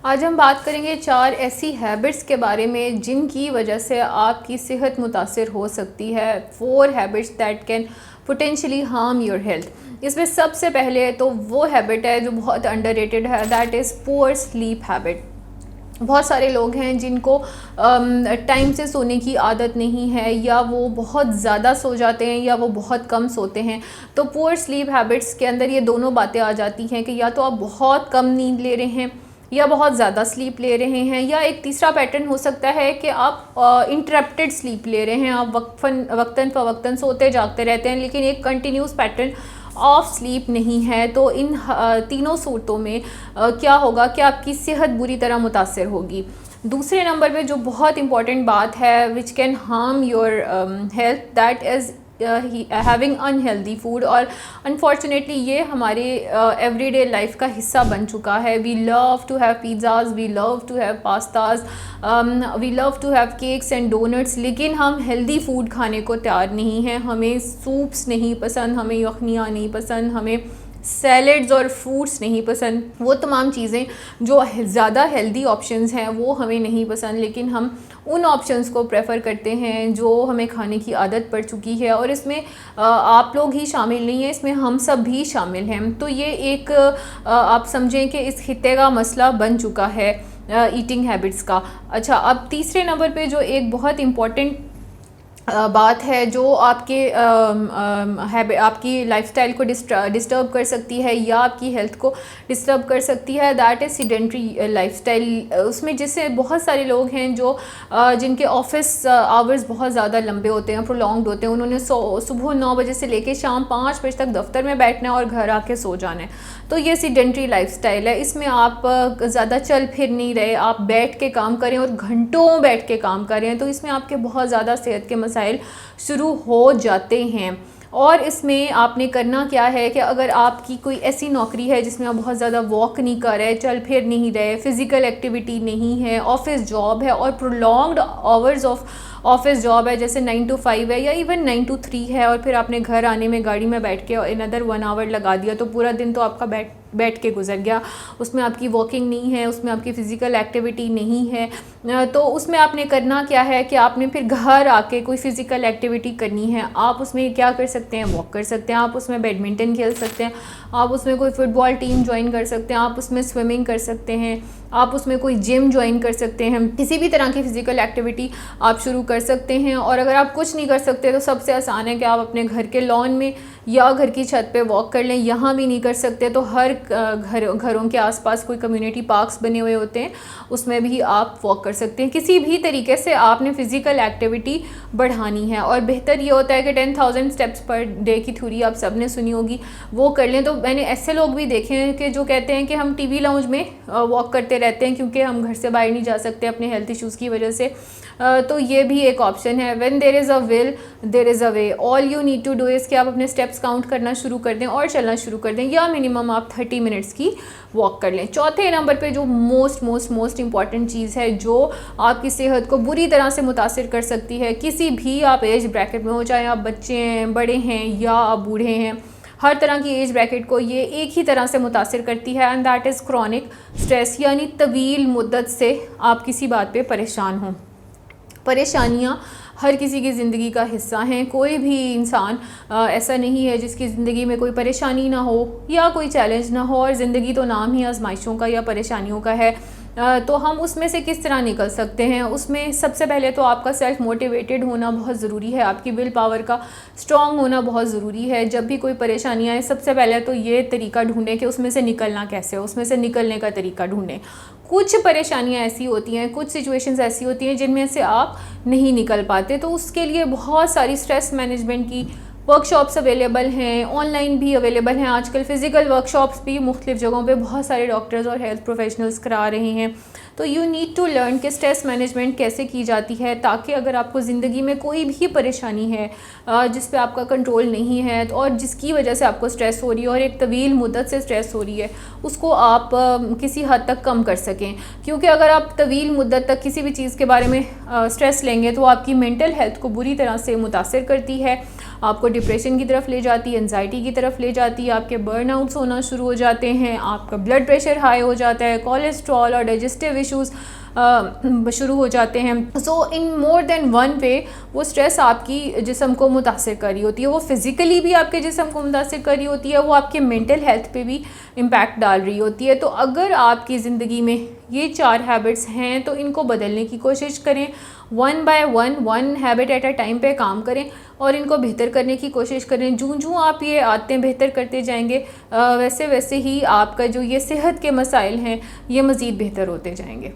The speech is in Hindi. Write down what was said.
आज हम बात करेंगे 4 ऐसी हैबिट्स के बारे में जिनकी वजह से आपकी सेहत मुतासिर हो सकती है। 4 habits that can potentially harm your health. इसमें सबसे पहले तो वो हैबिट है जो बहुत अंडररेटेड है, that is poor sleep habit. बहुत सारे लोग हैं जिनको टाइम से सोने की आदत नहीं है, या वो बहुत ज़्यादा सो जाते हैं या वो बहुत कम सोते हैं। तो पुअर स्लीप हैबिट्स के अंदर ये दोनों बातें आ जाती हैं कि या तो आप बहुत कम नींद ले रहे हैं या बहुत ज़्यादा स्लीप ले रहे हैं, या एक तीसरा पैटर्न हो सकता है कि आप इंटरप्टेड स्लीप ले रहे हैं। आप वक्तन फ़वक्तन सोते जागते रहते हैं लेकिन एक कंटिन्यूस पैटर्न ऑफ स्लीप नहीं है। तो इन तीनों सूरतों में क्या होगा कि आपकी सेहत बुरी तरह मुतासर होगी। दूसरे नंबर पे जो बहुत इंपॉर्टेंट बात है which can harm your health, that is having unhealthy food. और अनफॉर्चुनेटली ये हमारे एवरीडे लाइफ का हिस्सा बन चुका है। We love to have pizzas, we love to have pastas, we love to have cakes and donuts, लेकिन हम हेल्दी फूड खाने को तैयार नहीं हैं। हमें सूप्स नहीं पसंद, हमें यखनियाँ नहीं पसंद, हमें सैलड्स और फ्रूट्स नहीं पसंद। वो तमाम चीज़ें जो ज़्यादा हेल्दी ऑप्शंस हैं वो हमें नहीं पसंद, लेकिन हम उन ऑप्शंस को प्रेफर करते हैं जो हमें खाने की आदत पड़ चुकी है। और इसमें आप लोग ही शामिल नहीं हैं, इसमें हम सब भी शामिल हैं। तो ये एक आप समझें कि इस खित्ते का मसला बन चुका है ईटिंग हैबिट्स का। अच्छा, अब तीसरे नंबर पे जो एक बहुत इम्पॉर्टेंट बात है जो आपकी लाइफस्टाइल को डिस्टर्ब कर सकती है या आपकी हेल्थ को डिस्टर्ब कर सकती है, दैट इज़ सीडेंट्री लाइफस्टाइल। उसमें जैसे बहुत सारे लोग हैं जो जिनके ऑफिस आवर्स बहुत ज़्यादा लंबे होते हैं, प्रोलॉन्ग्ड होते हैं। उन्होंने सुबह 9 बजे से लेकर शाम 5 बजे तक दफ्तर में बैठना है और घर आके सो जाना है। तो ये सीडेंट्री लाइफस्टाइल है। इसमें आप ज़्यादा चल फिर नहीं रहे, आप बैठ के काम करें और घंटों बैठ के काम करें, तो इसमें आपके बहुत ज़्यादा सेहत के मसाइल शुरू हो जाते हैं। और इसमें आपने करना क्या है कि अगर आपकी कोई ऐसी नौकरी है जिसमें आप बहुत ज़्यादा वॉक नहीं कर रहे, चल फिर नहीं रहे, फ़िज़िकल एक्टिविटी नहीं है, ऑफिस जॉब है और prolonged hours of office job है, जैसे 9 to 5 है या इवन 9 to 3 है, और फिर आपने घर आने में गाड़ी में बैठ के अनदर 1 आवर लगा दिया, तो पूरा दिन तो आपका बैठ के गुजर गया। उसमें आपकी वॉकिंग नहीं है, उसमें आपकी फ़िज़िकल एक्टिविटी नहीं है। तो उसमें आपने करना क्या है कि आपने फिर घर आके कोई फ़िज़िकल एक्टिविटी करनी है। आप उसमें क्या कर सकते हैं, वॉक कर सकते हैं, आप उसमें बैडमिंटन खेल सकते हैं, आप उसमें कोई फ़ुटबॉल टीम ज्वाइन कर सकते हैं, आप उसमें स्विमिंग कर सकते हैं, आप उसमें कोई जिम ज्वाइन कर सकते हैं। किसी भी तरह की फ़िज़िकल एक्टिविटी आप शुरू कर सकते हैं। और अगर आप कुछ नहीं कर सकते तो सबसे आसान है कि आप अपने घर के लॉन में या घर की छत पे वॉक कर लें। यहाँ भी नहीं कर सकते तो हर घरों के आसपास कोई कम्युनिटी पार्क्स बने हुए होते हैं, उसमें भी आप वॉक कर सकते हैं। किसी भी तरीके से आपने फ़िज़िकल एक्टिविटी बढ़ानी है। और बेहतर ये होता है कि 10,000 स्टेप्स पर डे की थ्योरी आप सब ने सुनी होगी, वो कर लें। तो मैंने ऐसे लोग भी देखे हैं कि जो कहते हैं कि हम टीवी लाउंज में वॉक करते रहते हैं क्योंकि हम घर से बाहर नहीं जा सकते अपने हेल्थ इश्यूज़ की वजह से। तो ये भी एक ऑप्शन है। When there is a will there is a way. All you need to do is कि आप अपने स्टेप्स काउंट करना शुरू कर दें और चलना शुरू कर दें, या मिनिमम आप 30 मिनट्स की वॉक कर लें। चौथे नंबर पे जो मोस्ट इंपॉर्टेंट चीज़ है जो आपकी सेहत को बुरी तरह से मुतासिर कर सकती है, किसी भी आप एज ब्रैकेट में हो, चाहे आप बच्चे हैं, बड़े हैं या आप बूढ़े हैं, हर तरह की एज ब्रैकेट को ये एक ही तरह से मुतासिर करती है, and that is chronic stress. यानी तवील मुद्दत से आप किसी बात पे परेशान हों। परेशानियाँ हर किसी की ज़िंदगी का हिस्सा हैं। कोई भी इंसान ऐसा नहीं है जिसकी ज़िंदगी में कोई परेशानी ना हो या कोई चैलेंज ना हो। और ज़िंदगी तो नाम ही आजमाइशों का या परेशानियों का है। तो हम उसमें से किस तरह निकल सकते हैं, उसमें सबसे पहले तो आपका सेल्फ मोटिवेटेड होना बहुत ज़रूरी है, आपकी विल पावर का स्ट्रॉन्ग होना बहुत ज़रूरी है। जब भी कोई परेशानी आए सबसे पहले तो ये तरीका ढूंढें कि उसमें से निकलना कैसे है, उसमें से निकलने का तरीका ढूंढें। कुछ परेशानियां ऐसी होती हैं, कुछ सिचुएशंस ऐसी होती हैं जिनमें से आप नहीं निकल पाते, तो उसके लिए बहुत सारी स्ट्रेस मैनेजमेंट की वर्कशॉप्स अवेलेबल हैं, ऑनलाइन भी अवेलेबल हैं। आजकल फ़िज़िकल वर्कशॉप्स भी मुख्तलिफ़ जगहों पे बहुत सारे डॉक्टर्स और हेल्थ प्रोफेशनल्स करा रहे हैं। तो यू नीड टू लर्न कि स्ट्रेस मैनेजमेंट कैसे की जाती है, ताकि अगर आपको ज़िंदगी में कोई भी परेशानी है जिस पे आपका कंट्रोल नहीं है और जिसकी वजह से आपको स्ट्रेस हो रही है और एक तवील मुद्दत से स्ट्रेस हो रही है, उसको आप किसी हद तक कम कर सकें। क्योंकि अगर आप तवील मुद्दत तक किसी भी चीज़ के बारे में स्ट्रेस लेंगे तो आपकी मेंटल हेल्थ को बुरी तरह से मुतासिर करती है। आपको डिप्रेशन की तरफ ले जाती है, एंजाइटी की तरफ ले जाती है, आपके बर्नआउट्स होना शुरू हो जाते हैं, आपका ब्लड प्रेशर हाई हो जाता है, कोलेस्ट्रॉल और डाइजेस्टिव इश्यूज़ शुरू हो जाते हैं। सो इन मोर देन वन वे वो स्ट्रेस आपकी जिस्म को मुतासिर कर रही होती है, वो फिज़िकली भी आपके जिस्म को मुतासिर कर रही होती है, वो आपके मेंटल हेल्थ पे भी इम्पैक्ट डाल रही होती है। तो अगर आपकी ज़िंदगी में ये 4 हैबिट्स हैं तो इनको बदलने की कोशिश करें, 1 by 1 habit at a time पे काम करें और इनको बेहतर करने की कोशिश करें। जूं आप ये आदतें बेहतर करते जाएंगे वैसे वैसे ही आपका जो ये सेहत के मसाइल हैं ये मज़ीद बेहतर होते जाएंगे।